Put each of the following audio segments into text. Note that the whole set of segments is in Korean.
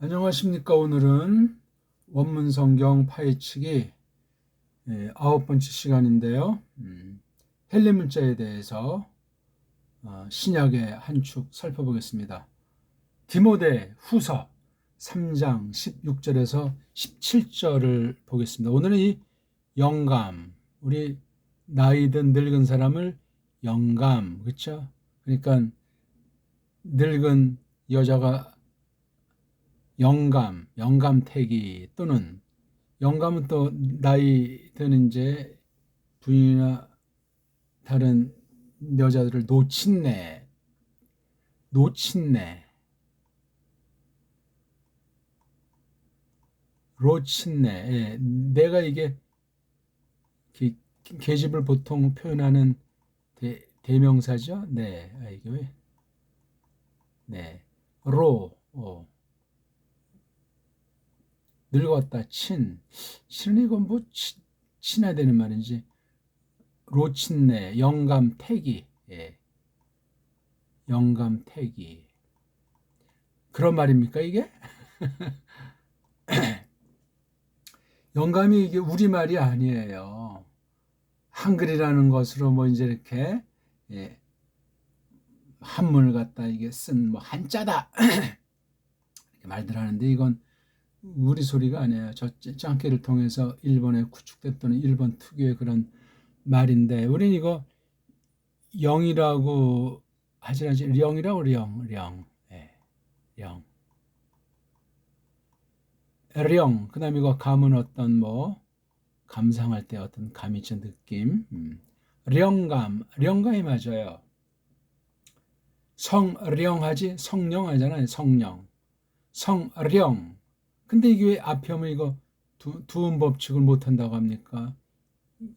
안녕하십니까. 오늘은 원문 성경 파헤치기 9번째 시간인데요. 헬림 문자에 대해서 신약의 한 축 살펴보겠습니다. 디모데 후서 3장 16절에서 17절을 보겠습니다. 오늘은 이 영감, 우리 나이든 늙은 사람을 영감, 그렇죠? 그러니까 늙은 여자가 영감태기 또는 영감은 또 나이 드는 이제 부인이나 다른 여자들을 로친네. 예, 내가 이게 계집을 보통 표현하는 대명사죠. 네, 이게 왜? 네, 늙었다. 신은 이건 뭐 친화되는 말인지 로친네 영감태기. 예, 영감태기 그런 말입니까 이게? 영감이 이게 우리말이 아니에요. 한글이라는 것으로 뭐 이제 이렇게 예, 한문을 갖다 이게 쓴 뭐 한자다 이렇게 말들 하는데 이건 우리 소리가 아니에요. 저 짱깨를 통해서 일본에 구축됐던 일본 특유의 그런 말인데 우린 이거 영이라고 하지 않지. 령이라고 령. 예, 령. 그다음에 이거 감은 어떤 뭐 감상할 때 어떤 감이 있는 느낌. 령감이 맞아요. 성령하지 성령하잖아요. 성령. 근데 이게 왜 앞에면 이거 두음 법칙을 못한다고 합니까?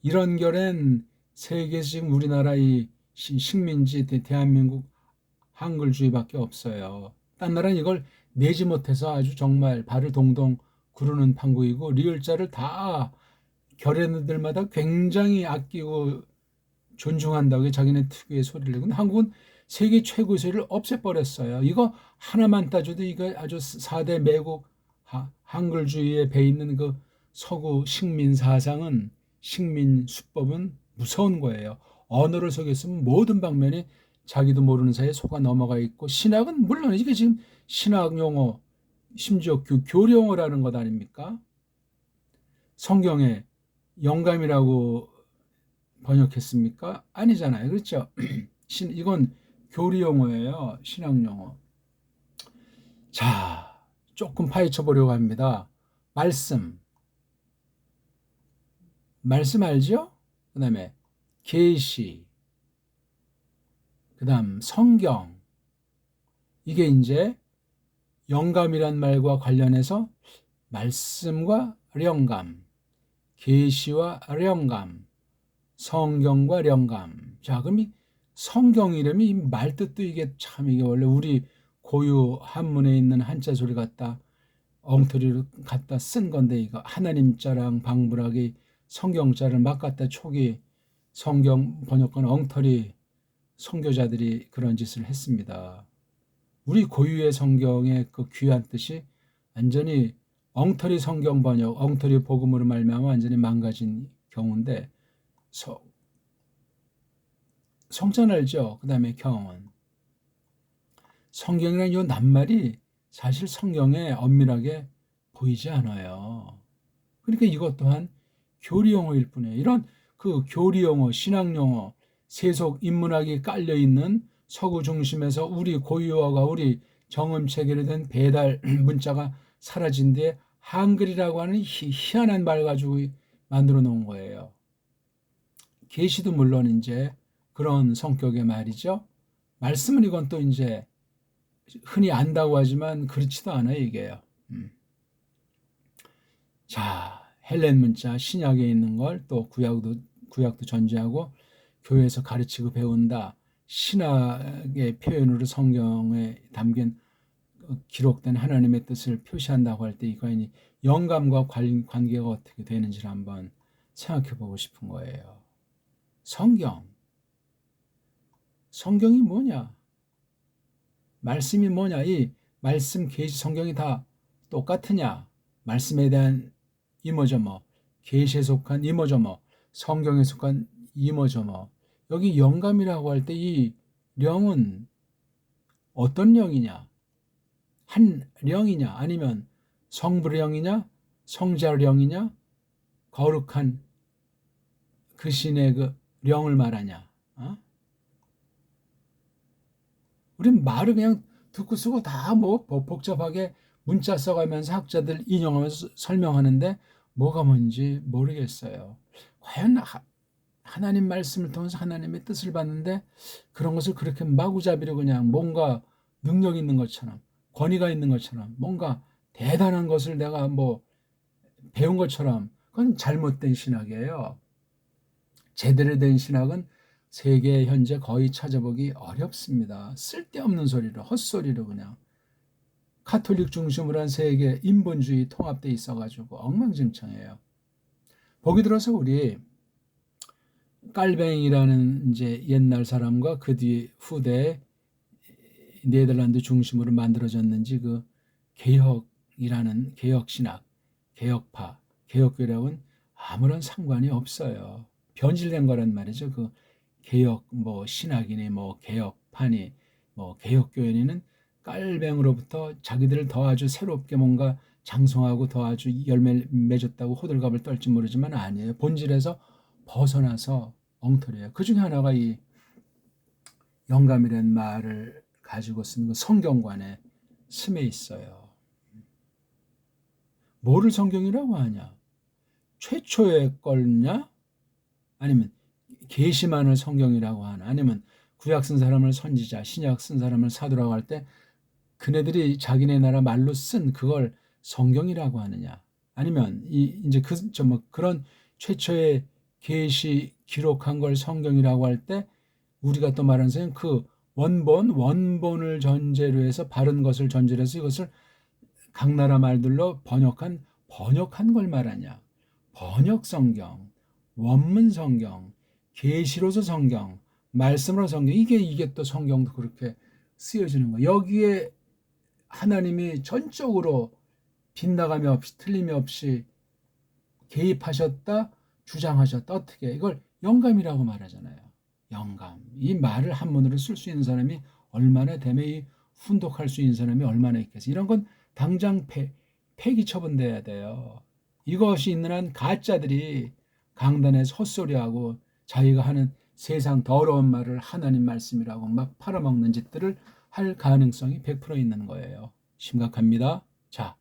이런 결엔 세계에서 지금 우리나라 이 식민지 대한민국 한글주의밖에 없어요. 딴 나라는 이걸 내지 못해서 아주 정말 발을 동동 구르는 판국이고 리을자를 다 결연들마다 굉장히 아끼고 존중한다고 자기네 특유의 소리를 내고 한국은 세계 최고의 소리를 없애버렸어요. 이거 하나만 따져도 이거 아주 4대 매국 한글주의에 배 있는 그 서구 식민 사상은 식민 수법은 무서운 거예요. 언어를 속였으면 모든 방면이 자기도 모르는 사이에 속아 넘어가 있고 신학은 물론 이게 지금 신학 용어 심지어 교리용어라는 것 아닙니까? 성경에 영감이라고 번역했습니까? 아니잖아요. 그렇죠? 이건 교리 용어예요. 신학 용어. 자, 조금 파헤쳐 보려고 합니다. 말씀 알죠? 그다음에 계시, 그다음 성경. 이게 이제 영감이란 말과 관련해서 말씀과 영감, 계시와 영감, 성경과 영감. 자, 그럼 이 성경 이름이 이 말뜻도 이게 참 이게 원래 우리 고유 한문에 있는 한자 소리 갖다 엉터리로 갖다 쓴 건데 이거 하나님자랑 방불하게 성경자를 막 갖다 초기 성경 번역권 엉터리 선교자들이 그런 짓을 했습니다. 우리 고유의 성경의 그 귀한 뜻이 완전히 엉터리 성경 번역, 엉터리 복음으로 말미암아 완전히 망가진 경우인데 성전 알죠? 그 다음에 경은 성경이라는 이 낱말이 사실 성경에 엄밀하게 보이지 않아요. 그러니까 이것 또한 교리용어일 뿐이에요. 이런 그 교리용어, 신학용어, 세속 인문학이 깔려있는 서구 중심에서 우리 고유어가 우리 정음 체계로 된 배달 문자가 사라진 뒤에 한글이라고 하는 희한한 말 가지고 만들어 놓은 거예요. 계시도 물론 이제 그런 성격의 말이죠. 말씀은 이건 또 이제 흔히 안다고 하지만 그렇지도 않아요, 이게요. 자, 헬렌 문자 신약에 있는 걸 또 구약도 전제하고 교회에서 가르치고 배운다. 신학의 표현으로 성경에 담긴 기록된 하나님의 뜻을 표시한다고 할 때 이거 영감과 관계가 어떻게 되는지를 한번 생각해 보고 싶은 거예요. 성경이 뭐냐? 말씀이 뭐냐? 이 말씀 계시 성경이 다 똑같으냐? 말씀에 대한 이모저 뭐, 계시에 속한 이모저 뭐, 성경에 속한 이모저 뭐. 여기 영감이라고 할 때 이 령은 어떤 령이냐? 한 령이냐? 아니면 성부령이냐? 성자령이냐? 거룩한 그 신의 그 령을 말하냐? 어? 우린 말을 그냥 듣고 쓰고 다 뭐 복잡하게 문자 써가면서 학자들 인용하면서 설명하는데 뭐가 뭔지 모르겠어요. 과연 하나님 말씀을 통해서 하나님의 뜻을 받는데 그런 것을 그렇게 마구잡이로 그냥 뭔가 능력 있는 것처럼 권위가 있는 것처럼 뭔가 대단한 것을 내가 뭐 배운 것처럼 그건 잘못된 신학이에요. 제대로 된 신학은 세계에 현재 거의 찾아보기 어렵습니다. 쓸데없는 소리로 헛소리로 그냥 카톨릭 중심으로 한 세계 인본주의 통합돼 있어가지고 엉망진창이에요. 보기 들어서 우리 깔뱅이라는 이제 옛날 사람과 그 뒤 후대 네덜란드 중심으로 만들어졌는지 그 개혁이라는 개혁신학, 개혁파, 개혁교력은 아무런 상관이 없어요. 변질된 거란 말이죠. 그 개혁 뭐 신학이니 뭐 개혁파니 뭐 개혁교회니는 깔뱅으로부터 자기들을 더 아주 새롭게 뭔가 장성하고 더 아주 열매를 맺었다고 호들갑을 떨지 모르지만 아니에요. 본질에서 벗어나서 엉터리예요. 그 중에 하나가 이 영감이라는 말을 가지고 쓴 그 성경관에 스며 있어요. 뭐를 성경이라고 하냐? 최초의 걸냐? 아니면 계시만을 성경이라고 하나? 아니면 구약 쓴 사람을 선지자, 신약 쓴 사람을 사도라고 할 때 그네들이 자기네 나라 말로 쓴 그걸 성경이라고 하느냐? 아니면 이제 그런 최초의 계시 기록한 걸 성경이라고 할 때 우리가 또 말하는 것은 그 원본을 전제로 해서 바른 것을 전제로 해서 이것을 각 나라 말들로 번역한 걸 말하냐? 번역 성경, 원문 성경, 계시로서 성경, 말씀으로 성경, 이게 또 성경도 그렇게 쓰여지는 거예요. 여기에 하나님이 전적으로 빗나감이 없이 틀림이 없이 개입하셨다, 주장하셨다. 어떻게 이걸 영감이라고 말하잖아요. 영감. 이 말을 한문으로 쓸 수 있는 사람이 얼마나 되면 이 훈독할 수 있는 사람이 얼마나 있겠어요. 이런 건 당장 폐기 처분돼야 돼요. 이것이 있는 한 가짜들이 강단에서 헛소리하고 자기가 하는 세상 더러운 말을 하나님 말씀이라고 막 팔아먹는 짓들을 할 가능성이 100% 있는 거예요. 심각합니다. 자,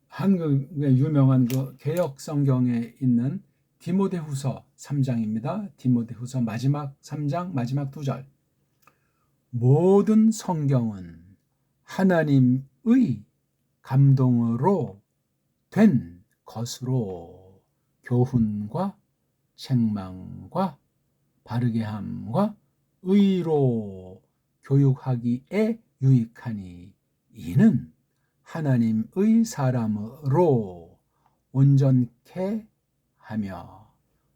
한국의 유명한 그 개역 성경에 있는 디모데후서 3장입니다. 디모데후서 마지막 3장 마지막 2절. 모든 성경은 하나님의 감동으로 된 것으로 교훈과 책망과 바르게 함과 의로 교육하기에 유익하니 이는 하나님의 사람으로 온전케 하며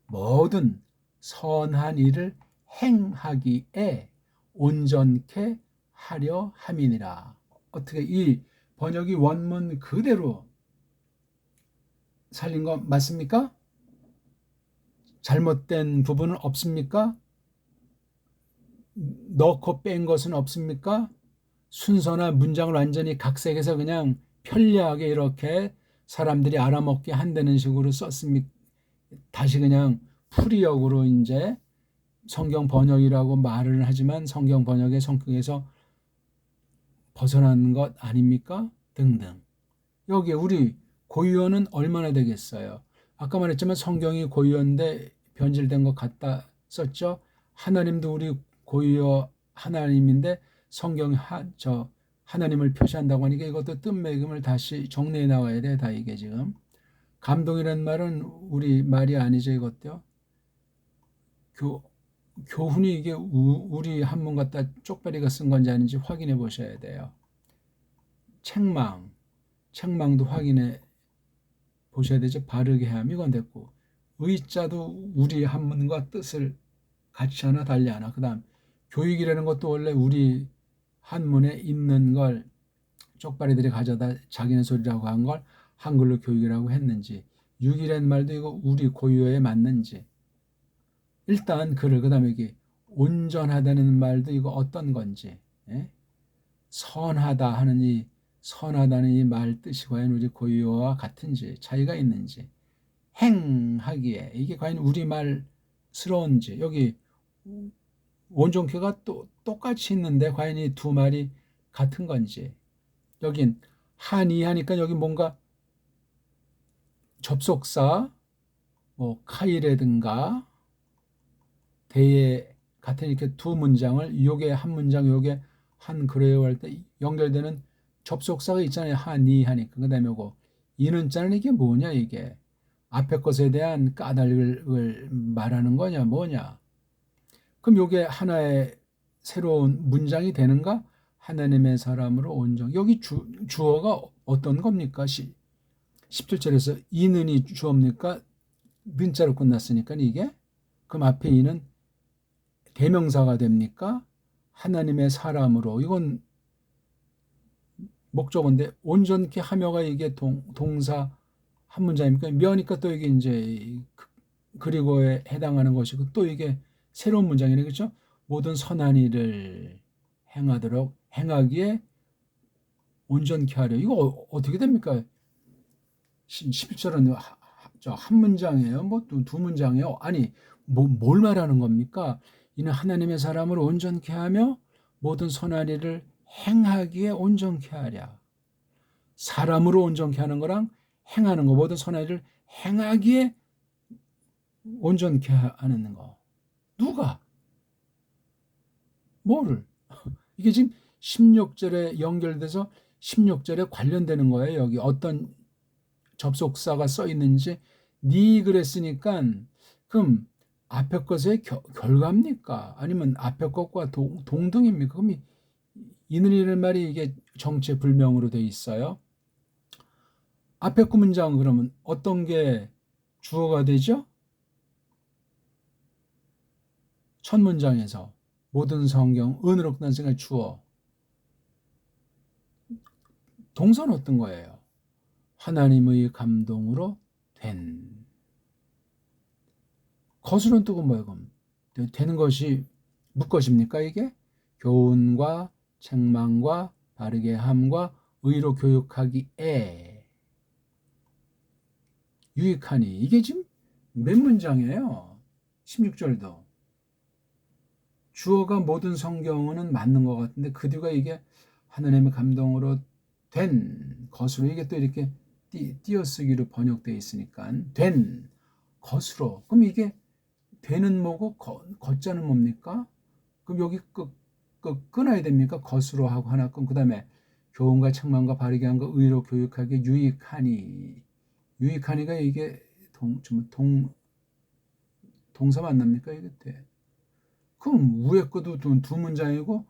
모든 선한 일을 행하기에 온전케 하려 함이니라. 어떻게 이 번역이 원문 그대로 살린 거 맞습니까? 잘못된 부분은 없습니까? 넣고 뺀 것은 없습니까? 순서나 문장을 완전히 각색해서 그냥 편리하게 이렇게 사람들이 알아먹게 한다는 식으로 썼습니까? 다시 그냥 풀이역으로 이제 성경 번역이라고 말을 하지만 성경 번역의 성격에서 벗어난 것 아닙니까? 등등. 여기에 우리 고유어는 얼마나 되겠어요? 아까 말했지만 성경이 고유어인데 변질된 것 같다 썼죠? 하나님도 우리 고유어 하나님인데 성경 하나님을 표시한다고 하니까 이것도 뜻매김을 다시 정리해 나와야 돼. 다 이게 지금 감동이라는 말은 우리 말이 아니죠. 이것도요. 교훈이 이게 우리 한문 갖다 쪽발이가 쓴 건지 아닌지 확인해 보셔야 돼요. 책망도 확인해 보셔야 되죠. 바르게 함 이건 됐고 의자도 우리 한문과 뜻을 같이 하나 달리 하나. 그 다음 교육이라는 것도 원래 우리 한문에 있는 걸 쪽발이들이 가져다 자기네 소리라고 한 걸 한글로 교육이라고 했는지, 6이라는 말도 이거 우리 고유어에 맞는지, 일단 그 다음에 이게 온전하다는 말도 이거 어떤 건지, 예? 선하다 하는 이 선하다는 이 말 뜻이 과연 우리 고유어와 같은지, 차이가 있는지, 행하기에 이게 과연 우리말스러운지, 여기 원종표가 또 똑같이 있는데 과연 이 두 말이 같은 건지, 여긴 한이 하니까 여기 뭔가 접속사 뭐 카이라든가 대에 같은 이렇게 두 문장을 요게 한 문장 요게 한 그래요 할 때 연결되는 접속사가 있잖아요. 한이 하니까. 그다음에 요거 이는 자는 이게 뭐냐, 이게 앞에 것에 대한 까닭을 말하는 거냐 뭐냐. 그럼 요게 하나의 새로운 문장이 되는가? 하나님의 사람으로 온전. 여기 주어가 어떤 겁니까? 17절에서 이는이 주어입니까? 는자로 끝났으니까 이게. 그럼 앞에 이는 대명사가 됩니까? 하나님의 사람으로. 이건 목적어인데 온전케 하며가 이게 동사 한 문장입니까? 며니까 또 이게 이제 그리고에 해당하는 것이고, 또 이게 새로운 문장이네, 그렇죠? 모든 선한 일을 행하기에 온전케 하려. 이거 어떻게 됩니까? 11절은 한 문장이에요? 뭐 두 문장이에요? 아니, 뭘 말하는 겁니까? 이는 하나님의 사람을 온전케 하며 모든 선한 일을 행하기에 온전케 하랴. 사람으로 온전케 하는 거랑 행하는 거, 모든 선한 일을 행하기에 온전케 하는 거. 누가? 뭐를? 이게 지금 16절에 연결돼서 16절에 관련되는 거예요. 여기 어떤 접속사가 써 있는지. 니 그랬으니까 그럼 앞에 것의 결과입니까? 아니면 앞에 것과 동등입니까? 그럼 이는 이런 말이 이게 정체불명으로 돼 있어요. 앞에 그 문장 그러면 어떤 게 주어가 되죠? 첫 문장에서 모든 성경 은으로 끝난 생각 주어. 동사는 어떤 거예요? 하나님의 감동으로 된. 거스는 뜨고 뭐예요? 그럼 되는 것이 무엇입니까? 이게 교훈과 책망과 바르게 함과 의로 교육하기에 유익하니. 이게 지금 몇 문장이에요? 16절도 주어가 모든 성경은 맞는 것 같은데 그 뒤가 이게 하나님의 감동으로 된 것으로, 이게 또 이렇게 띄어쓰기로 번역되어 있으니까 된 것으로. 그럼 이게 되는 뭐고 걷자는 뭡니까? 그럼 여기 끊어야 됩니까? 것으로 하고 하나 끊고, 그 다음에 교훈과 책망과 바르게 한 거 의로 교육하게 유익하니. 유익하니가 이게 동사 만납니까? 이게 돼. 그럼 위에 것도 두 문장이고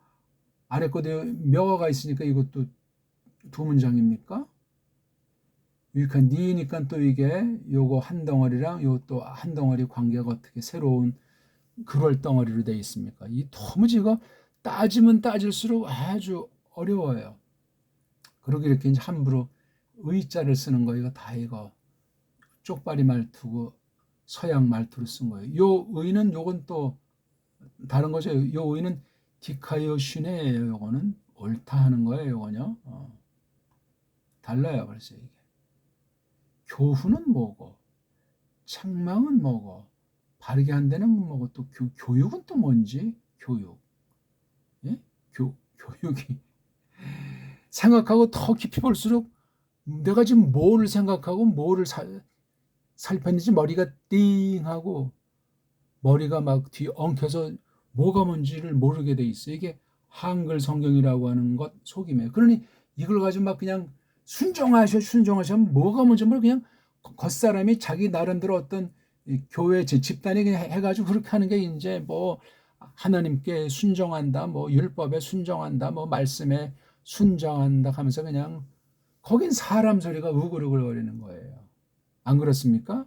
아래 것도 명어가 있으니까 이것도 두 문장입니까? 유익한 니니까 또 이게 요거 한 덩어리랑 요 또 한 덩어리 관계가 어떻게 새로운 그럴 덩어리로 되어 있습니까? 이 도무지 이거 따지면 따질수록 아주 어려워요. 그러고 이렇게 이제 함부로 의자를 쓰는 거, 이거 다 이거 쪽발이 말투고 서양 말투로 쓴 거예요. 요 의는 요건 또 다른 거죠. 요 의는 디카이오슈네예요. 요거는 옳다 하는 거예요. 요거요. 달라요. 그래서 이게 교훈은 뭐고 책망은 뭐고 바르게 한다는 뭐고 또 교육은 또 뭔지. 교육. 예? 교육이 생각하고 더 깊이 볼수록 내가 지금 뭐를 생각하고 뭐를 살폈는지 머리가 띵하고 머리가 막 뒤 엉켜서 뭐가 뭔지를 모르게 돼 있어. 이게 한글 성경이라고 하는 것 속임이에요. 그러니 이걸 가지고 막 그냥 순종하시면 뭐가 뭔지 모르고 그냥 겉사람이 자기 나름대로 어떤 교회 제 집단이 그냥 해가지고 그렇게 하는 게 이제 뭐 하나님께 순종한다, 뭐 율법에 순종한다, 뭐 말씀에 순종한다 하면서 그냥 거긴 사람 소리가 우글우글거리는 거예요. 안 그렇습니까?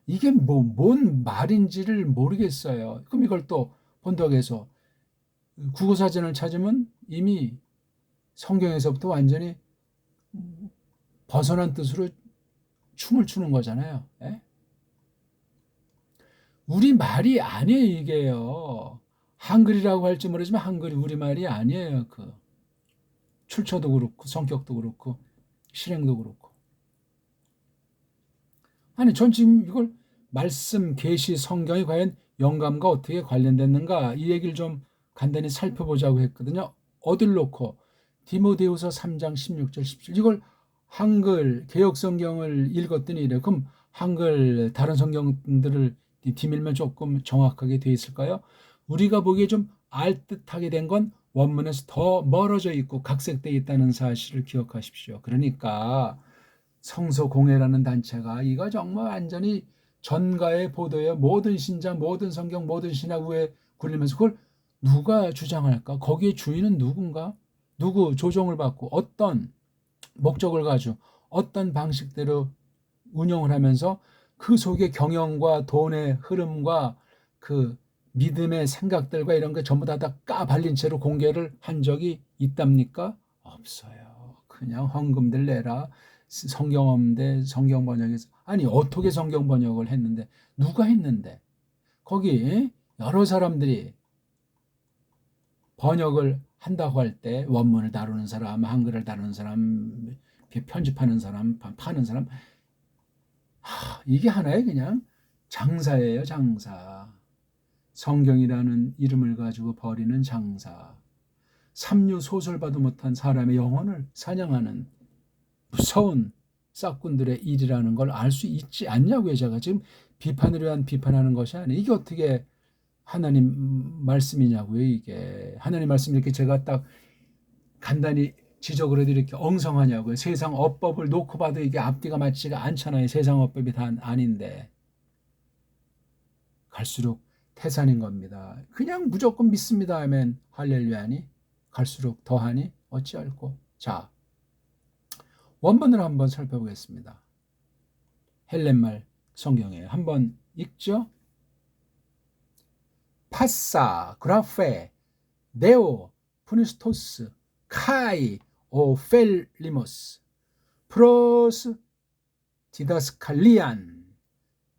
이게 뭔 말인지를 모르겠어요. 그럼 이걸 또 번역해서 국어사전을 찾으면 이미 성경에서부터 완전히 벗어난 뜻으로 춤을 추는 거잖아요. 예? 우리 말이 아니에요, 이게요. 한글이라고 할지 모르지만 한글이 우리 말이 아니에요. 그 출처도 그렇고 성격도 그렇고 실행도 그렇고. 아니, 전 지금 이걸 말씀, 계시, 성경이 과연 영감과 어떻게 관련됐는가 이 얘기를 좀 간단히 살펴보자고 했거든요. 어딜 놓고 디모데후서 3장 16절 17 이걸 한글 개역 성경을 읽었더니 이래. 그럼 한글 다른 성경들을 뒤밀면 조금 정확하게 돼 있을까요? 우리가 보기에 좀 알듯하게 된 건 원문에서 더 멀어져 있고 각색돼 있다는 사실을 기억하십시오. 그러니까 성서공회라는 단체가 이거 정말 완전히 전가의 보도에 모든 신자, 모든 성경, 모든 신학 위에 굴리면서 그걸 누가 주장할까? 거기에 주인은 누군가? 누구 조종을 받고 어떤 목적을 가지고 어떤 방식대로 운영을 하면서 그 속에 경영과 돈의 흐름과 그 믿음의 생각들과 이런 게 전부 다 까발린 채로 공개를 한 적이 있답니까? 없어요. 그냥 헌금들 내라. 성경 없는데 성경 번역에서 아니 어떻게 성경 번역을 했는데 누가 했는데 거기 여러 사람들이 번역을 한다고 할 때 원문을 다루는 사람, 한글을 다루는 사람, 편집하는 사람, 파는 사람 이게 하나의 그냥 장사예요, 장사. 성경이라는 이름을 가지고 벌이는 장사. 삼류 소설봐도 못한 사람의 영혼을 사냥하는 무서운 싹군들의 일이라는 걸 알 수 있지 않냐고요. 제가 지금 비판을 위한 비판하는 것이 아니에요. 이게 어떻게 하나님 말씀이냐고요. 이게 하나님 말씀 이렇게 제가 딱 간단히 지적을 해도 이렇게 엉성하냐고요. 세상 어법을 놓고 봐도 이게 앞뒤가 맞지가 않잖아요. 세상 어법이 다 아닌데 갈수록 태산인 겁니다. 그냥 무조건 믿습니다 하면 할렐루야니 갈수록 더하니 어찌할꼬. 자, 원문을 한번 살펴보겠습니다. 헬렌말 성경에 한번 읽죠. 파사, 그라페, 네오, 푸니스토스, 카이, 오펠리모스, 프로스, 디다스칼리안,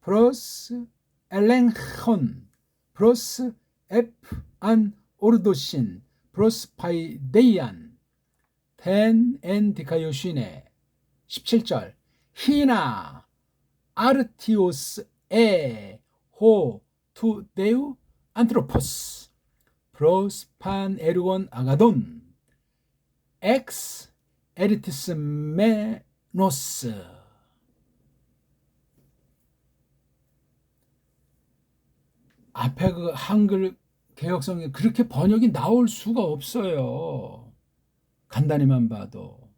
프로스, 엘랭혼, 프로스, 에프안 오르도신, 프로스 파이데이안, 텐 엔 디카요시네 17절 히나 아르티오스 에호 투 데우 안트로포스 프로스판 에르곤 아가돈 엑스 에리티스 메노스. 앞에 그 한글 개역성에 그렇게 번역이 나올 수가 없어요. 간단히만 봐도.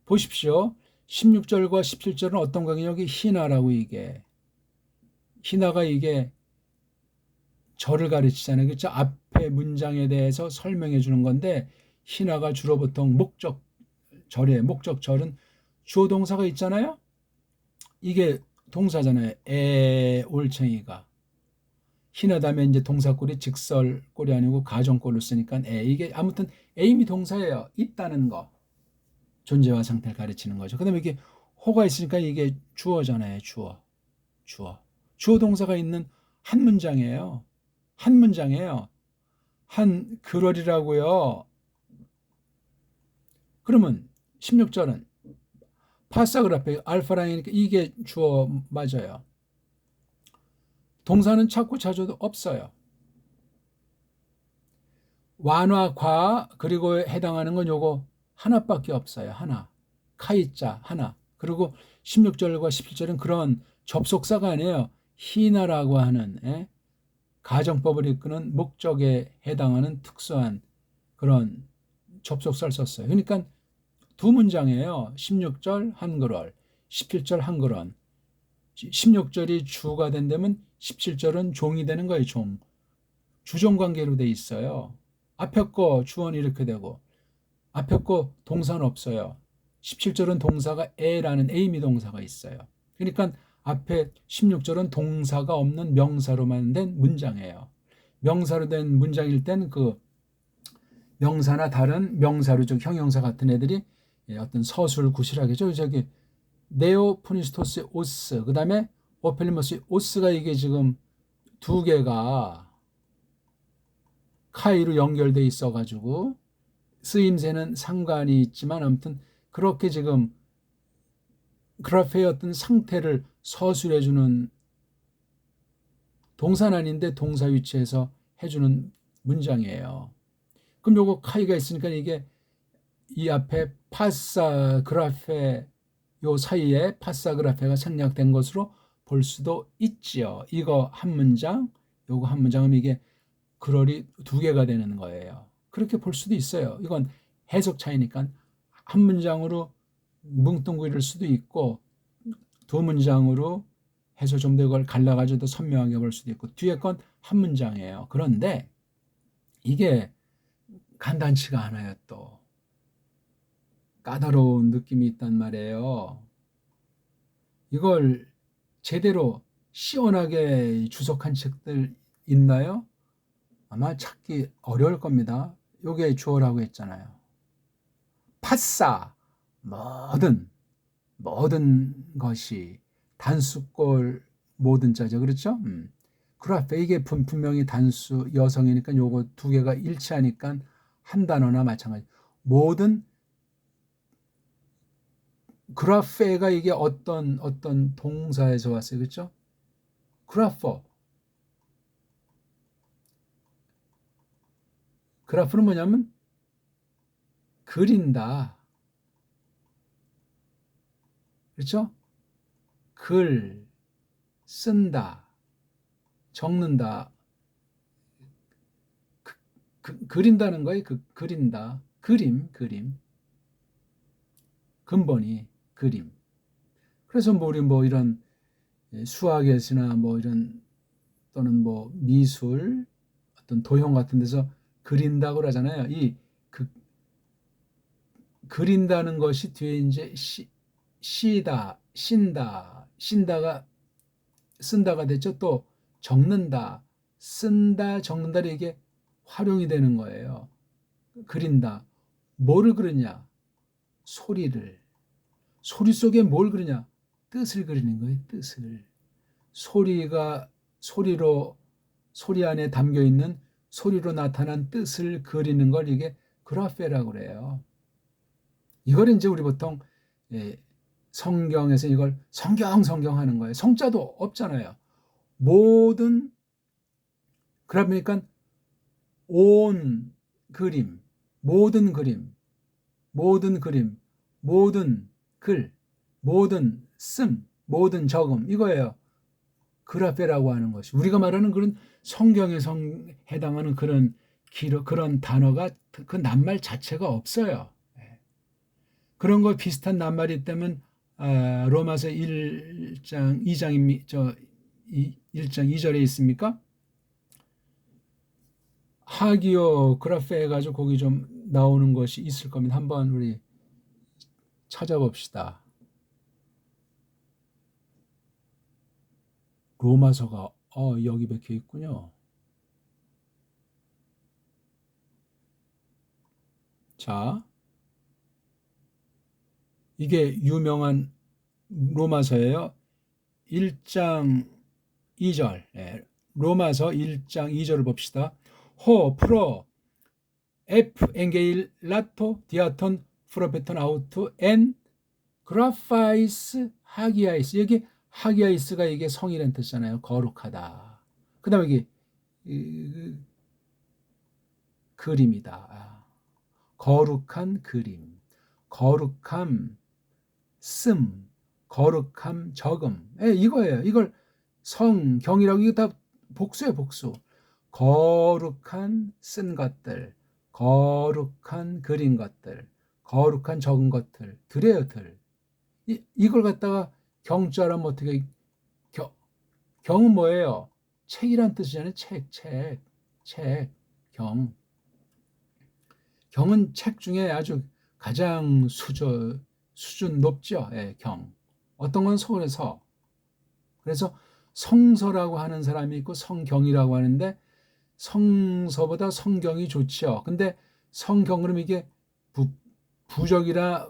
보십시오. 16절과 17절은 어떤 거냐? 여기 희나라고 이게. 희나가 이게 절을 가르치잖아요. 그렇죠? 앞에 문장에 대해서 설명해 주는 건데 희나가 주로 보통 목적절에 목적절은 주어 동사가 있잖아요. 이게 동사잖아요. 올챙이가. 희나다면 이제 동사꼴이 직설꼴이 아니고 가정꼴로 쓰니까 이게 아무튼 에임이 동사예요. 있다는 거. 존재와 상태를 가르치는 거죠. 그다음에 이게 호가 있으니까 이게 주어잖아요. 주어. 주어 동사가 있는 한 문장이에요. 한 문장이에요. 한 그럴이라고요. 그러면 16절은 파사그라페 알파라니까 이게 주어 맞아요. 동사는 찾고 찾아도 없어요. 완화, 과 그리고 해당하는 건 요거 하나밖에 없어요. 하나. 카이자 하나. 그리고 16절과 17절은 그런 접속사가 아니에요. 히나라고 하는 가정법을 이끄는 목적에 해당하는 특수한 그런 접속사를 썼어요. 그러니까 두 문장이에요. 16절 한글월, 17절 한글원. 16절이 주가 된다면 17절은 종이 되는 거예요. 종. 주종관계로 돼 있어요. 앞에 거 주어는 이렇게 되고 앞에 거 동사는 없어요. 17절은 동사가 에라는 에이미 동사가 있어요. 그러니까 앞에 16절은 동사가 없는 명사로만 된 문장이에요. 명사로 된 문장일 땐 그 명사나 다른 명사로 즉 형용사 같은 애들이 어떤 서술 구실하겠죠. 저기 네오프니스토스의 오스, 그 다음에 오펠리머스의 오스가 이게 지금 두 개가 카이로 연결돼 있어가지고 쓰임새는 상관이 있지만 아무튼 그렇게 지금 그래프의 어떤 상태를 서술해주는 동사는 아닌데 동사 위치에서 해주는 문장이에요. 그럼 요거 카이가 있으니까 이게 이 앞에 파사 그라페 요 사이에 파사 그라페가 생략된 것으로 볼 수도 있지요. 이거 한 문장, 요거 한 문장은 이게 글얼이 두 개가 되는 거예요. 그렇게 볼 수도 있어요. 이건 해석 차이니까 한 문장으로 뭉뚱그릴 수도 있고 두 문장으로 해서 좀 더 이걸 갈라가지고 더 선명하게 볼 수도 있고 뒤에 건 한 문장이에요. 그런데 이게 간단치가 않아요. 또 까다로운 느낌이 있단 말이에요. 이걸 제대로 시원하게 주석한 책들 있나요? 아마 찾기 어려울 겁니다. 요게 주어라고 했잖아요. 파싸, 모든 것이 단수꼴 모든 자죠. 그렇죠? 그라페 이게 분명히 단수 여성이니까 요거 두 개가 일치하니까 한 단어나 마찬가지. 모든 그라페가 이게 어떤 동사에서 왔어요. 그렇죠? 그라퍼. 그라프는 뭐냐면 그린다. 그렇죠? 글 쓴다. 적는다. 그린다는 거예요. 그린다. 그림. 근본이 그림. 그래서 우리 이런 수학에서나 이런 또는 미술 어떤 도형 같은 데서 그린다고 그러잖아요. 그린다는 것이 뒤에 이제 시다, 신다가 쓴다가 됐죠. 또 적는다, 쓴다, 적는다는 이게 활용이 되는 거예요. 그린다. 뭐를 그리냐? 소리를. 소리 속에 뭘 그리냐? 뜻을 그리는 거예요. 뜻을. 소리 안에 담겨 있는 소리로 나타난 뜻을 그리는 걸 이게 그라페라고 그래요. 이걸 이제 우리 보통 성경에서 이걸 성경 하는 거예요. 성자도 없잖아요. 그러니까 온 그림, 모든 글, 모든 모든 적음 이거예요. 그라페라고 하는 것이 우리가 말하는 그런 성경에 해당하는 그런 단어가 그 낱말 자체가 없어요. 그런 거 비슷한 낱말이 있다면 로마서 1장 2장 2절에 있습니까? 하기오 그라페 해가지고 거기 좀 나오는 것이 있을 겁니다. 한번 우리 찾아봅시다. 로마서가 여기 박혀 있군요. 자, 이게 유명한 로마서예요. 1장 2절. 로마서 1장 2절을 봅시다. 호 프로 에프 엔게일 라토 디아톤 프로페톤 아우투 엔 그라파이스 하기아이스. 여기 하기아이스가 이게 성이라는 뜻이잖아요. 거룩하다. 그 다음에 이게 그림이다. 거룩한 그림, 거룩함 거룩함 적음. 이거예요. 이걸 성경이라고 이거 다 복수예요. 복수. 거룩한 쓴 것들, 거룩한 그린 것들, 거룩한 적은 것들, 들이에요. 이걸 갖다가 경자라면 어떻게 경은 뭐예요? 책이란 뜻이잖아요. 책, 경은 책 중에 아주 가장 수준 높죠. 경. 어떤 건 서울에서. 그래서 성서라고 하는 사람이 있고 성경이라고 하는데 성서보다 성경이 좋죠. 근데 성경 그럼 이게 부적이나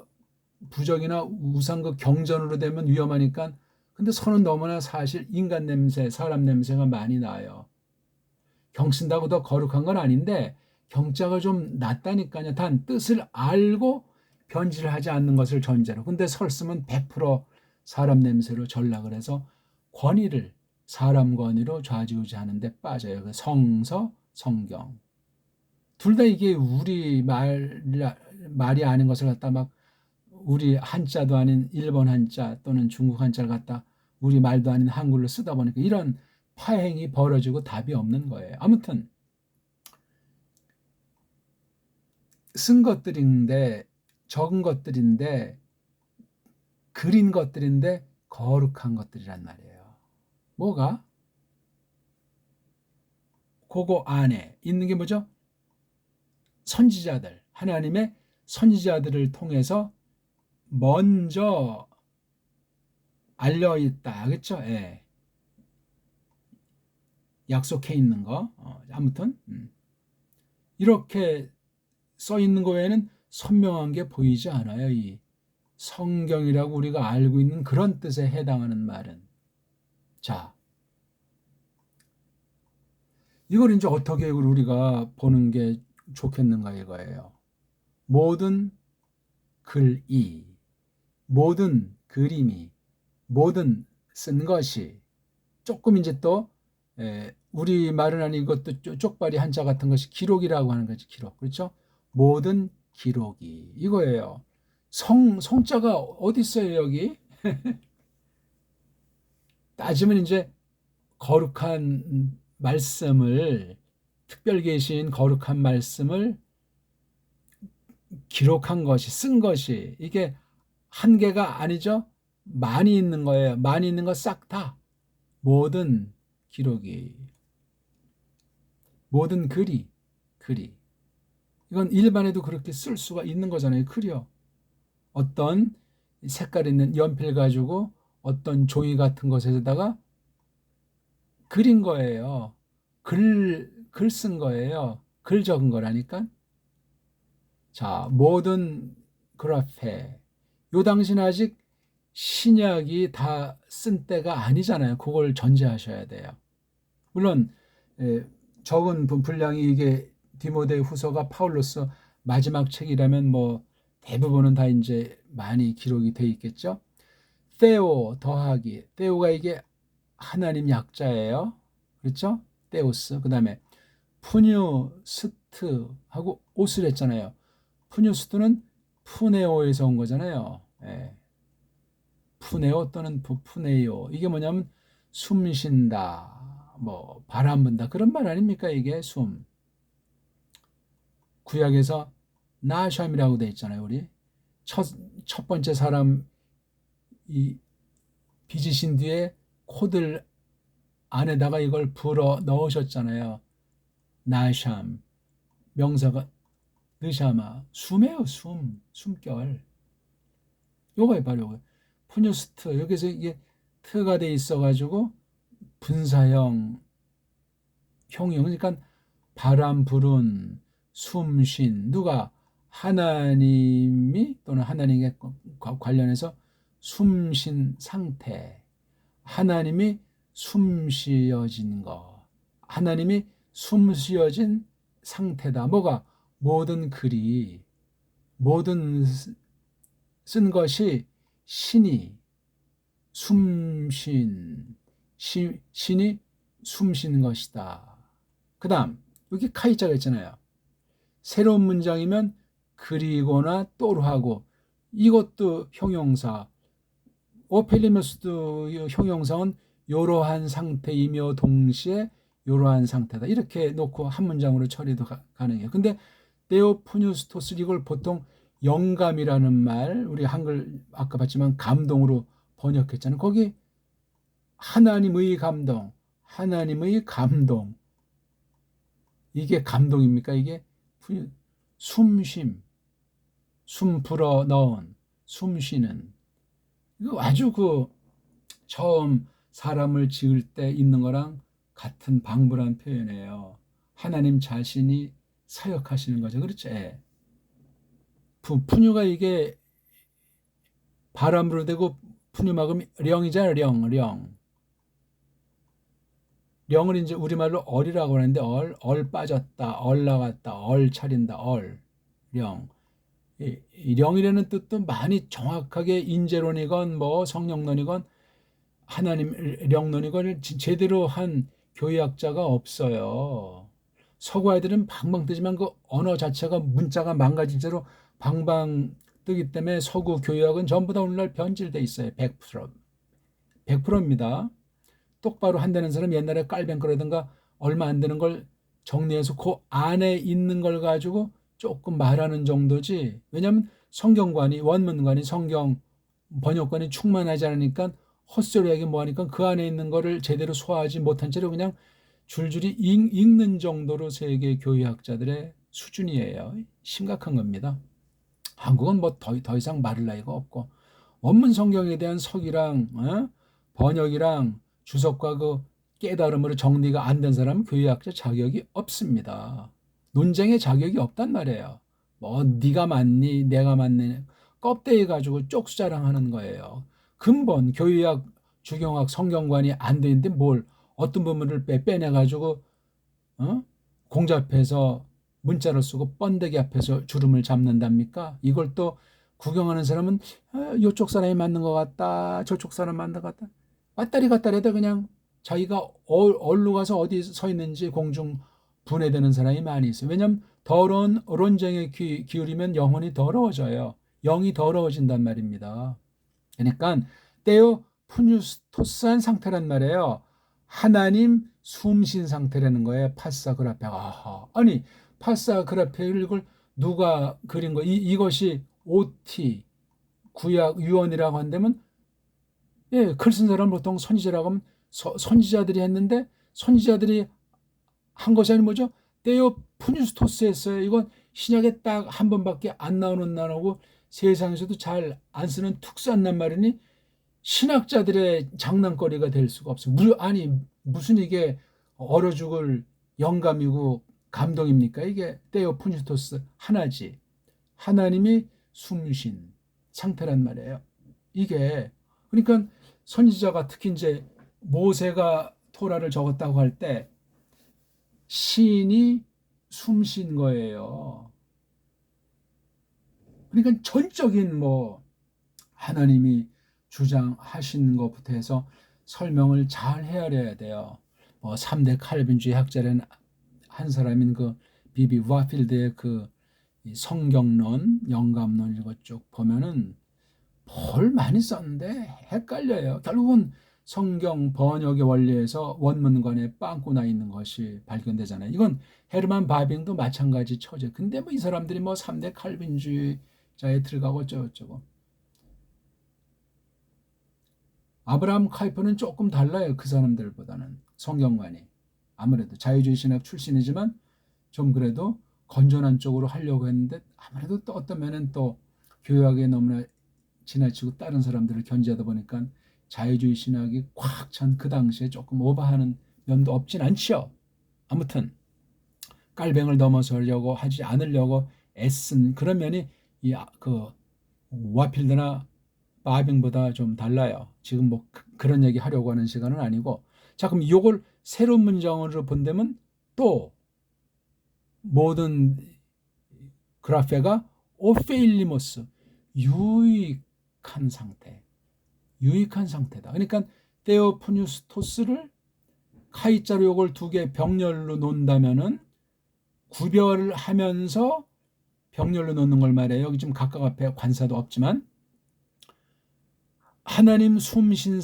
우상과 경전으로 되면 위험하니까 근데 선은 너무나 사실 인간 냄새, 사람 냄새가 많이 나요. 경 쓴다고 더 거룩한 건 아닌데 경자가 좀 낫다니까요. 단 뜻을 알고 변질을 하지 않는 것을 전제로. 근데 설 쓰면 100% 사람 냄새로 전락을 해서 권위를 사람 권위로 좌지우지하는데 빠져요. 그 성서, 성경. 둘 다 이게 우리 말이 아닌 것을 갖다 막 우리 한자도 아닌 일본 한자 또는 중국 한자를 갖다 우리 말도 아닌 한글로 쓰다 보니까 이런 파행이 벌어지고 답이 없는 거예요. 아무튼 쓴 것들인데 적은 것들인데 그린 것들인데 거룩한 것들이란 말이에요. 뭐가? 그거 안에 있는 게 뭐죠? 선지자들, 하나님의 선지자들을 통해서 먼저 알려 있다. 그렇죠? 예. 약속해 있는 거. 아무튼 이렇게 써 있는 거 외에는 선명한 게 보이지 않아요. 이 성경이라고 우리가 알고 있는 그런 뜻에 해당하는 말은. 자, 이걸 이제 어떻게 우리가 보는 게 좋겠는가 이거예요. 모든 글이, 모든 그림이, 모든 쓴 것이 조금 이제 또 우리 말은 아닌 이것도 쪽발이 한자 같은 것이 기록이라고 하는 거지. 기록. 그렇죠? 모든 기록이 이거예요. 성자가 어디 있어요 여기? 따지면 이제 거룩한 말씀을 특별 계신 거룩한 말씀을 기록한 것이 쓴 것이 이게 한 개가 아니죠. 많이 있는 거예요. 많이 있는 거 싹 다 모든 기록이 모든 글이 이건 일반에도 그렇게 쓸 수가 있는 거잖아요. 글이요. 어떤 색깔 있는 연필 가지고 어떤 종이 같은 것에다가 그린 거예요. 글 쓴 거예요. 글 적은 거라니까. 자, 모든 그라페. 요 당시는 아직 신약이 다 쓴 때가 아니잖아요. 그걸 전제하셔야 돼요. 물론 적은 분량이 이게 디모데 후서가 파울로스 마지막 책이라면 뭐 대부분은 다 이제 많이 기록이 돼 있겠죠. 테오 더하기. 테오가 이게 하나님 약자예요. 그렇죠? 테오스. 그다음에 푸뉴스트하고 오스를 했잖아요. 푸뉴스트는 푸네오에서 온 거잖아요. 예. 푸네오 또는 푸네요. 이게 뭐냐면 숨 쉰다, 뭐 바람 분다 그런 말 아닙니까? 이게 숨. 구약에서 나샴이라고 돼 있잖아요. 우리 첫 번째 사람 이 빚으신 뒤에 코들 안에다가 이걸 불어 넣으셨잖아요. 나샴 명사가 느샤마 숨이에요. 숨결. 요거에 바로 요거. 푸뉴스트 여기서 이게 트가 돼 있어가지고 분사형 형용 그러니까 바람 불은 숨쉰 누가 하나님이 또는 하나님에 관련해서 숨쉰 상태 하나님이 숨쉬어진 거 하나님이 숨쉬어진 상태다. 뭐가 모든 글이 모든 쓴 것이 신이 숨쉰 신이 숨쉬는 것이다. 그 다음 여기 카이자가 있잖아요. 새로운 문장이면 그리거나 또로 하고 이것도 형용사 오펠리머스도 형용사는 이러한 상태이며 동시에 이러한 상태다. 이렇게 놓고 한 문장으로 처리도 가능해요. 근데 데오푸뉴스토스 이걸 보통 영감이라는 말 우리 한글 아까 봤지만 감동으로 번역했잖아요. 거기 하나님의 감동 이게 감동입니까? 이게 숨쉼 숨 불어 넣은 숨 쉬는 이거 아주 그 처음 사람을 지을 때 있는 거랑 같은 방불한 표현이에요. 하나님 자신이 사역하시는 거죠. 그렇죠? 예. 푸뉴가 이게 바람으로 되고 푸뉴 막으면 령이잖아요. 령. 령을 이제 우리말로 얼이라고 하는데 얼 빠졌다, 얼 나갔다, 얼 차린다, 령. 이 령이라는 뜻도 많이 정확하게 인재론이건 뭐 성령론이건 하나님 령론이건 제대로 한 교회학자가 없어요. 서구 아이들은 방방 뜨지만 그 언어 자체가 문자가 망가진 채로 방방 뜨기 때문에 서구 교회학은 전부 다 오늘날 변질돼 있어요. 100%. 100%입니다. 똑바로 한다는 사람 옛날에 깔뱅거라든가 얼마 안 되는 걸 정리해서 그 안에 있는 걸 가지고 조금 말하는 정도지. 왜냐하면 성경관이 원문관이 성경 번역관이 충만하지 않으니까 헛소리하기 뭐하니까 그 안에 있는 거를 제대로 소화하지 못한 채로 그냥 줄줄이 읽는 정도로 세계 교회학자들의 수준이에요. 심각한 겁니다. 한국은 뭐 더 이상 말할 나위가 없고 원문 성경에 대한 석이랑 번역이랑 주석과 그 깨달음으로 정리가 안 된 사람은 교회학자 자격이 없습니다. 논쟁의 자격이 없단 말이에요. 뭐 네가 맞니 내가 맞니 껍데기 가지고 쪽수자랑하는 거예요. 근본 교회학, 주경학, 성경관이 안 되는데 뭘 어떤 부분을 빼내 가지고 공잡해서 문자를 쓰고 번데기 앞에서 주름을 잡는답니까? 이걸 또 구경하는 사람은 이쪽 사람이 맞는 것 같다, 저쪽 사람 맞는 것 같다. 왔다리 갔다리 해도 그냥 자기가 어디로 가서 어디 서 있는지 공중 분해되는 사람이 많이 있어요. 왜냐하면 더러운 논쟁에 기울이면 영혼이 더러워져요. 영이 더러워진단 말입니다. 그러니까 때요 푸뉴스토스한 상태란 말이에요. 하나님 숨쉰 상태라는 거예요. 파사그라페. 아니 파사그라페를 이걸 누가 그린 거? 이것이 OT 구약 유언이라고 한다면 예, 글 쓴 사람 보통 선지자라고 하면 선지자들이 했는데 선지자들이 한 것이 아니 뭐죠? 때요 푸뉴스토스 했어요. 이건 신약에 딱 한 번밖에 안 나오는 나라고 세상에서도 잘 안 쓰는 특수한 낱말이니 신학자들의 장난거리가 될 수가 없어요. 아니 무슨 이게 얼어 죽을 영감이고 감동입니까? 이게 때요 푸뉴스토스 하나지. 하나님이 숨신 상태란 말이에요. 이게 그러니까 선지자가 특히 이제 모세가 토라를 적었다고 할 때 시인이 숨쉰 거예요. 그러니까 전적인 뭐 하나님이 주장하신 것부터 해서 설명을 잘 헤아려야 돼요. 뭐 3대 칼빈주의 학자라는 한 사람인 그 비비 와필드의 그 성경론, 영감론 이것 쭉 보면은 뭘 많이 썼는데 헷갈려요. 결국은 성경 번역의 원리에서 원문관에 빵꾸 나 있는 것이 발견되잖아요. 이건 헤르만 바빙도 마찬가지 처제. 근데 뭐 이 사람들이 뭐 3대 칼빈주의자에 들어가고 어쩌고저쩌고. 아브라함 카이퍼는 조금 달라요. 그 사람들보다는 성경관이. 아무래도 자유주의 신학 출신이지만 좀 그래도 건전한 쪽으로 하려고 했는데 아무래도 또 어떤 면은 또 교육에 너무나 지나치고 다른 사람들을 견제하다 보니까 자유주의 신학이 꽉 찬 그 당시에 조금 오버하는 면도 없진 않죠. 아무튼 깔뱅을 넘어서려고 하지 않으려고 애쓴 그런 면이 그 와필드나 바빙보다 좀 달라요. 지금 뭐 그런 얘기 하려고 하는 시간은 아니고 자 그럼 이걸 새로운 문장으로 본다면 또 모든 그라페가 오페일리모스 유익한 상태 유익한 상태다. 그러니까 테오프뉴스토스를 카이자로 요걸 두 개 병렬로 놓는다면은 구별을 하면서 병렬로 놓는 걸 말해요. 여기 좀 각각 앞에 관사도 없지만 하나님 숨신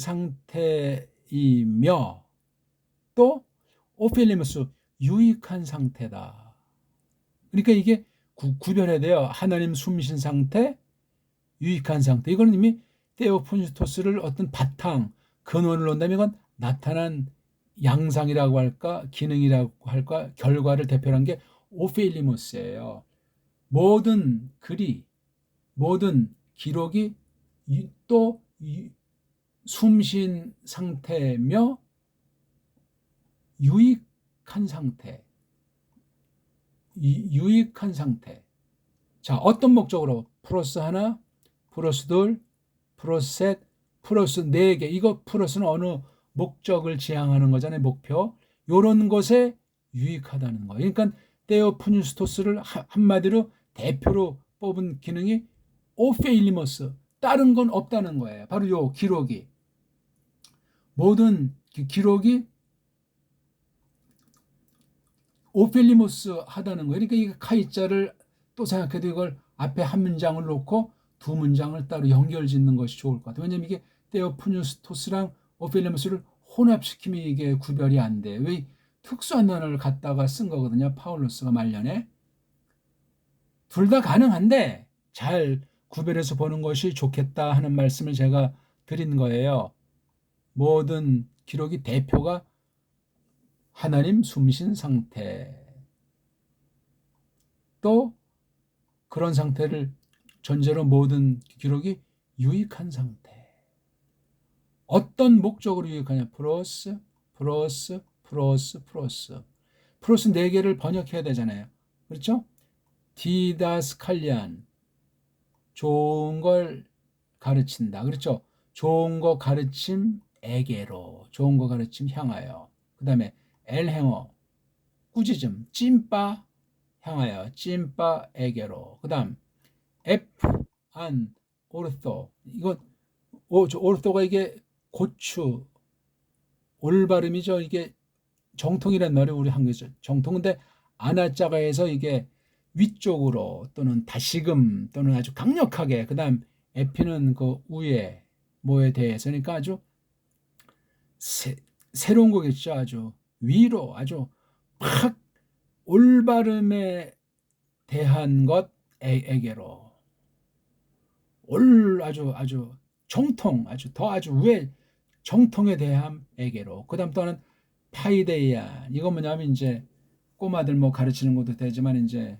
상태이며 또 오펠리무스 유익한 상태다. 그러니까 이게 구별해야 돼요. 하나님 숨신 상태, 유익한 상태. 이거는 이미 테오포니토스를 어떤 바탕, 근원을 놓는다면 이건 나타난 양상이라고 할까, 기능이라고 할까, 결과를 대표한 게 오페일리무스예요. 모든 글이, 모든 기록이 또 숨쉰 상태며 유익한 상태. 유익한 상태. 자, 어떤 목적으로? 플러스 하나, 플러스 둘, 플러스 셋, 플러스 네 개. 이거 플러스는 어느 목적을 지향하는 거잖아요. 목표. 요런 것에 유익하다는 거예요. 그러니까 테오프뉴스토스를 한마디로 대표로 뽑은 기능이 오페일리머스. 다른 건 없다는 거예요. 바로 요 기록이. 모든 기록이 오펠리모스 하다는 거예요. 그러니까 이 카이자를 또 생각해도 이걸 앞에 한 문장을 놓고 두 문장을 따로 연결 짓는 것이 좋을 것 같아요. 왜냐면 이게 테오프뉴스토스랑 오펠리모스를 혼합시키면 이게 구별이 안 돼. 왜 특수한 단어를 갖다가 쓴 거거든요. 파울로스가 말년에. 둘 다 가능한데 잘 구별해서 보는 것이 좋겠다 하는 말씀을 제가 드린 거예요. 모든 기록이 대표가 하나님 숨신 상태. 또 그런 상태를 전제로 모든 기록이 유익한 상태. 어떤 목적으로 유익하냐? 플러스, 플러스, 플러스, 플러스. 플러스 4개를 번역해야 되잖아요. 그렇죠? 디다스칼리안. 좋은 걸 가르친다. 그렇죠? 좋은 거 가르침에게로. 좋은 거 가르침 향하여. 그 다음에 엘행어. 꾸짖음. 찐빠 향하여. 찐빠에게로. 그 다음 F, 안, 오르토. 이건 오르토가 이게 고추, 올바름이죠. 이게 정통이란 말이 우리 한국에서 정통인데 아나자가 해서 이게 위쪽으로 또는 다시금 또는 아주 강력하게 그다음 에피는 그 위에 뭐에 대해서 그러니까 아주 새로운 거겠죠. 아주 위로 아주 팍 올바름에 대한 것에게로 아주 정통 아주 더 아주 위에 정통에 대함에게로 그다음 또는 파이데이아 이거 뭐냐면 이제 꼬마들 뭐 가르치는 것도 되지만 이제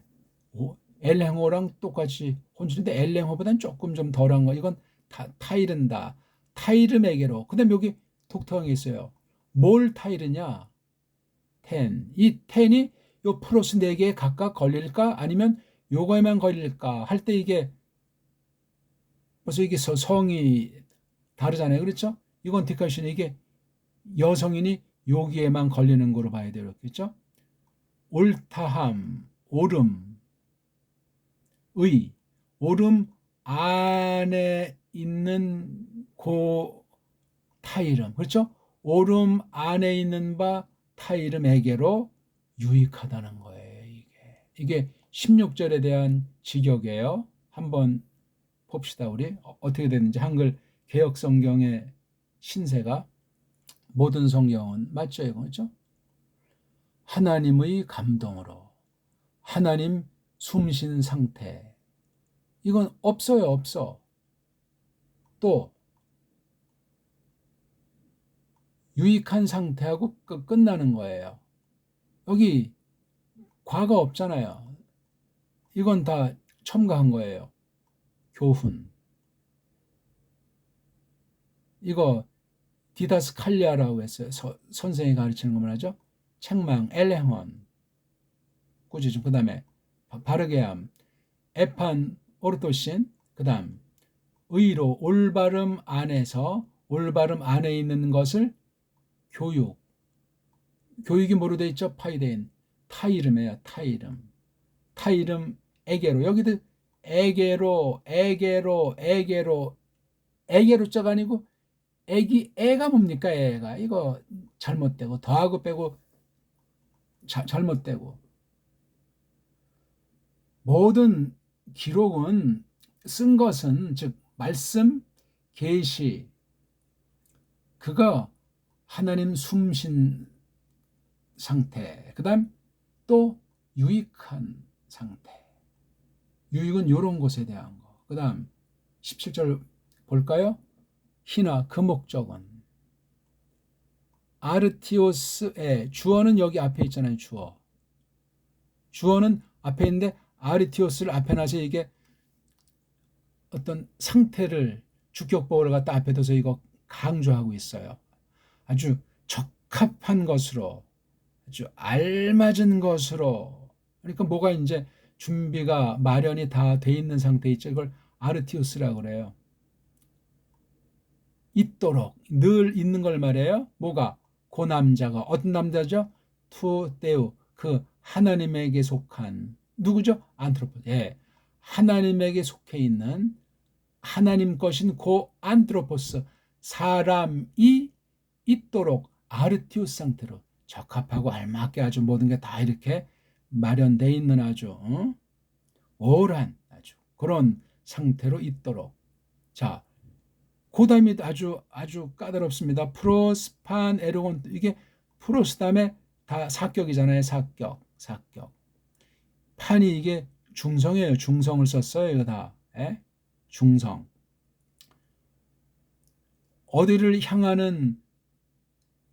엘행호랑 똑같이 혼주인데 엘행호보다는 조금 좀 덜한 거 이건 타이른다 타이름에게로 그다음 여기 독특한 게 있어요. 뭘 타이르냐? 이 텐이 요 플러스 4개에 각각 걸릴까 아니면 요거에만 걸릴까 할 때 이게 벌써 이게 성이 다르잖아요. 그렇죠? 이건 디카시는 이게 여성인이 여기에만 걸리는 거로 봐야 되겠죠? 옳다함, 옳음, 옳음 안에 있는 그 타이름, 그렇죠? 옳음 안에 있는 바 타이름에게로 유익하다는 거예요. 이게 16절에 대한 직역이에요. 한번 봅시다. 우리 어떻게 되는지 한글 개역 성경의 신세가 모든 성경은 맞죠, 이거 그렇죠? 하나님의 감동으로 하나님 숨쉰 상태 이건 없어요, 없어. 또 유익한 상태하고 끝나는 거예요. 여기 과거 없잖아요. 이건 다 첨가한 거예요. 교훈. 이거 디다스칼리아라고 했어요. 선생이 가르치는 거 말하죠. 책망, 엘레헌, 꾸짖음, 그 다음에 바르게함, 에판, 오르토신, 그 다음 의로, 올바름 안에서 올바름 안에 있는 것을 교육. 교육이 뭐로 돼 있죠? 파이데인. 타이름이에요. 타이름. 타이름에게로. 여기도 에게로, 에게로, 에게로, 에게로자가 아니고 애가 뭡니까? 애가 이거 잘못되고 더하고 빼고 잘못되고 모든 기록은 쓴 것은 즉 말씀 계시 그거 하나님 숨신 상태 그다음 또 유익한 상태 유익은 이런 것에 대한 거 그다음 17절 볼까요? 희나 그 목적은 아르티오스의 주어는 여기 앞에 있잖아요. 주어는 앞에 있는데 아르티오스를 앞에 놔서 이게 어떤 상태를 주격보호를 갖다 앞에 둬서 이거 강조하고 있어요. 아주 적합한 것으로 아주 알맞은 것으로 그러니까 뭐가 이제 준비가 마련이 다 돼 있는 상태 있죠. 이걸 아르티우스라고 그래요. 있도록 늘 있는 걸 말해요. 뭐가? 그 남자가 어떤 남자죠? 투 데우 그 하나님에게 속한 누구죠? 안트로포스. 예. 하나님에게 속해 있는 하나님 것인 그 안트로포스 사람이 있도록 아르티우스 상태로 적합하고 알맞게 아주 모든 게 다 이렇게 마련돼 있는 아주 우월한 아주 그런 상태로 있도록. 자, 그다음이 아주 까다롭습니다. 프로스판 에르곤 이게 프로스 다음에 다 사격이잖아요. 사격. 판이 이게 중성이에요. 중성을 썼어요. 이거 다. 예? 중성. 어디를 향하는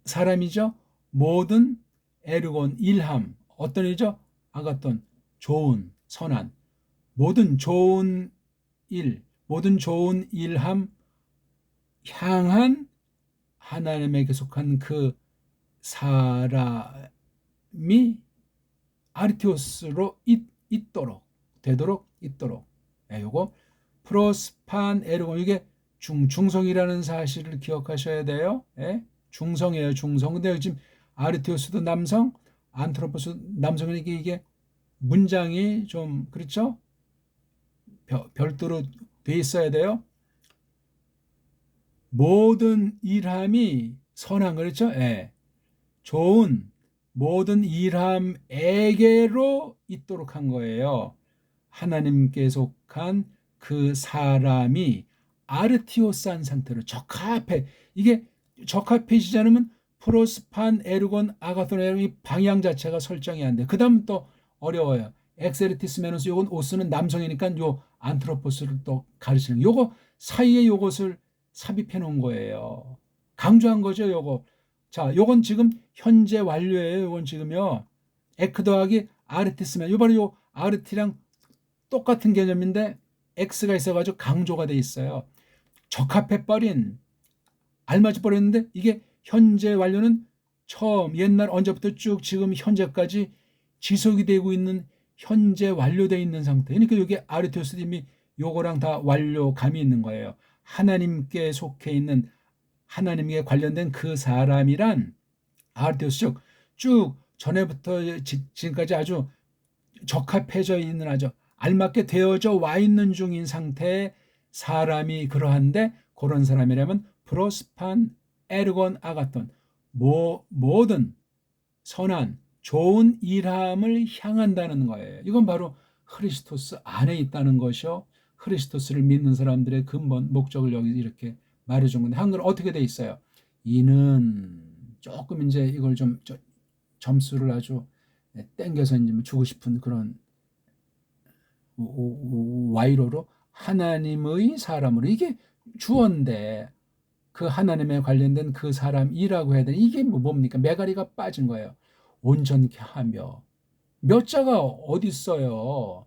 사람이죠? 모든 에르곤 일함. 어떤 일이죠? 아가톤 좋은 선한 모든 좋은 일, 모든 좋은 일함 향한 하나님에게 속한 그 사람이 아르티오스로 있도록 되도록 있도록. 요거 프로스판 에르곤 이게 중성이라는 사실을 기억하셔야 돼요. 예? 중성이에요. 중성. 근데 지금 아르티오스도 남성, 안트로포스 남성이니까 이게 문장이 좀 그렇죠? 별도로 돼 있어야 돼요. 모든 일함이 선한 그렇죠? 예. 좋은 모든 일함에게로 있도록 한 거예요. 하나님께 속한 그 사람이 아르티오스한 상태로 적합해. 이게 적합해지지 않으면 프로스판 에르곤 아가톤 에르곤 방향 자체가 설정이 안 돼. 그 다음 또 어려워요. 엑세르티스 메노스 요건 오스는 남성이니까 요 안트로포스를 또 가르치는 요거 사이에 요것을 삽입해 놓은 거예요. 강조한 거죠, 요거. 자, 요건 지금 현재 완료예요. 요건 지금요. 에크 더하기 아르티스면 요 바로 요 아르티랑 똑같은 개념인데 X가 있어가지고 강조가 돼 있어요. 적합해 버린 알맞아 버렸는데 이게 현재 완료는 처음 옛날 언제부터 쭉 지금 현재까지 지속이 되고 있는 현재 완료되어 있는 상태. 그러니까 이게 아르티오스 이미 요거랑 다 완료감이 있는 거예요. 하나님께 속해 있는 하나님께 관련된 그 사람이란 아르티오스 쭉 전에부터 지금까지 아주 적합해져 있는 아주 알맞게 되어져 와 있는 중인 상태의 사람이 그러한데 그런 사람이라면 프로스판 에르곤 아가톤 모든 선한 좋은 일함을 향한다는 거예요. 이건 바로 크리스토스 안에 있다는 것이요. 크리스토스를 믿는 사람들의 근본 목적을 여기 이렇게 말해준 건데 한글 어떻게 돼 있어요? 이는 조금 이제 이걸 좀 점수를 아주 땡겨서 이제 주고 싶은 그런 와이로로 하나님의 사람으로 이게 주어인데 그 하나님에 관련된 그 사람이라고 해야 되나 이게 뭡니까? 메가리가 빠진 거예요. 온전케 하며 몇 자가 어디 있어요?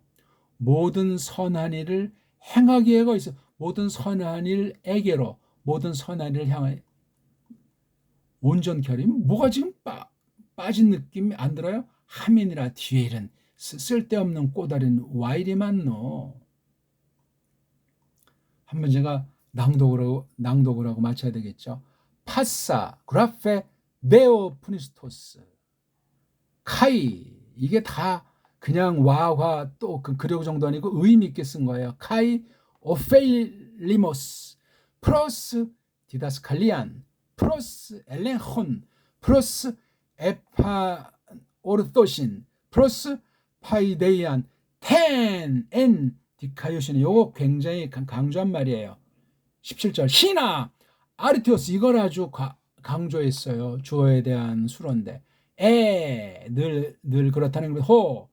모든 선한 일을 행하기에가 있어. 모든 선한 일에게로 모든 선한 일을 향하여 온전케 하려면 뭐가 지금 빠진 느낌이 안 들어요? 하민이라 뒤에 이런 쓸데없는 꼬다리는 와 이리 많노. 한번 제가 낭독을 하고 마쳐야 되겠죠. 파사 그라페 네오 프니스토스 카이 이게 다 그냥 와화 또 그려고 정도 아니고 의미 있게 쓴 거예요. 카이 오페일리모스 플러스 디다스칼리안 플러스 엘렌혼 플러스 에파 오르토신 플러스 파이데이안 텐엔 디카요신 요거 굉장히 강조한 말이에요. 17절 희나 아르티오스 이걸 아주 강조했어요. 주어에 대한 수로인데 늘 그렇다는 거.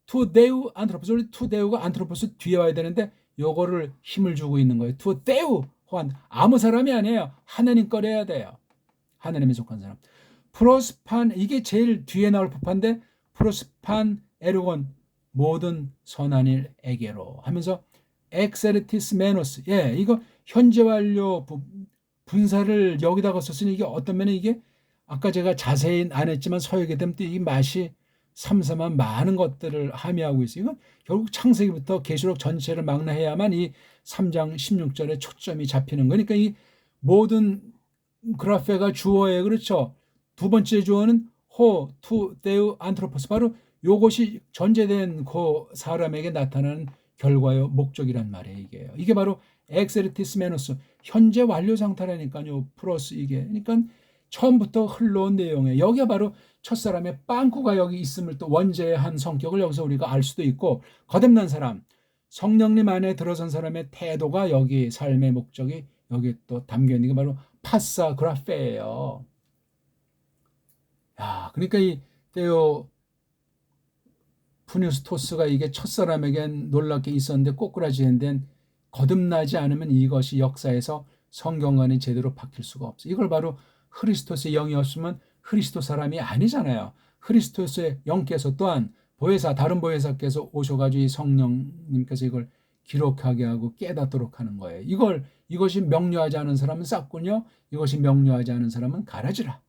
투데우 안트로포스 우리 투데우가 안트로포스 뒤에 와야 되는데 요거를 힘을 주고 있는 거예요. 투데우 호안 아무 사람이 아니에요. 하나님 거래야 돼요. 하나님에 속한 사람. 프로스판 이게 제일 뒤에 나올 법한데 프로스판 에르곤 모든 선한 일에게로 하면서 엑세르티스 메노스 이거 현재 완료 분사를 여기다가 썼으니 이게 어떤 면에 이게 아까 제가 자세히 안 했지만 서역에 되면 이 맛이 삼삼한 많은 것들을 함의하고 있어요. 이건 결국 창세기부터 계시록 전체를 망라해야만 이 3장 16절에 초점이 잡히는 거니까 이 모든 그라페가 주어예요. 그렇죠? 두 번째 주어는 호, 투, 데우, 안트로포스. 바로 요것이 전제된 그 사람에게 나타나는 결과요, 목적이란 말이에요. 이게 바로 엑세르티스 메노스, 현재 완료 상태라니까요. 플러스 이게. 그러니까 처음부터 흘러온 내용이에요. 여기가 바로 첫사람의 빵꾸가 여기 있음을 또 원죄한 성격을 여기서 우리가 알 수도 있고, 거듭난 사람, 성령님 안에 들어선 사람의 태도가 여기 삶의 목적이 여기 또 담겨 있는 게 바로 파사 그라페예요. 야, 그러니까 이 테오 푸뉴스토스가 이게 첫사람에겐 놀랍게 있었는데 꼬꾸라지는 데는 거듭나지 않으면 이것이 역사에서 성경관이 제대로 박힐 수가 없어. 이걸 바로 크리스토스의 영이 없으면 크리스토 사람이 아니잖아요. 크리스토스의 영께서 또한 보혜사, 다른 보혜사께서 오셔가지고 이 성령님께서 이걸 기록하게 하고 깨닫도록 하는 거예요. 이것이 명료하지 않은 사람은 싹군요. 이것이 명료하지 않은 사람은 가라지라.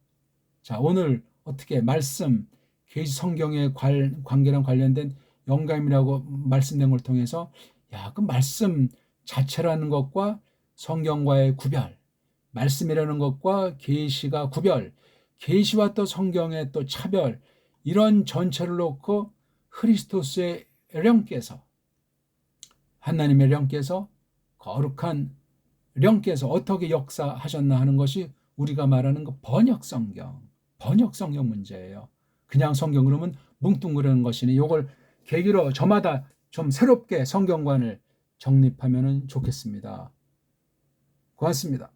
자, 오늘 어떻게 말씀, 계시 성경의 관계랑 관련된 영감이라고 말씀된 걸 통해서 야, 그 말씀 자체라는 것과 성경과의 구별, 말씀이라는 것과 계시가 구별, 계시와 또 성경의 또 차별, 이런 전체를 놓고 크리스토스의 영께서, 하나님의 영께서, 거룩한 영께서 어떻게 역사하셨나 하는 것이 우리가 말하는 그 번역 성경 문제예요. 그냥 성경 그러면 뭉뚱그리는 것이니 이걸 계기로 저마다 좀 새롭게 성경관을 정립하면 좋겠습니다. 고맙습니다.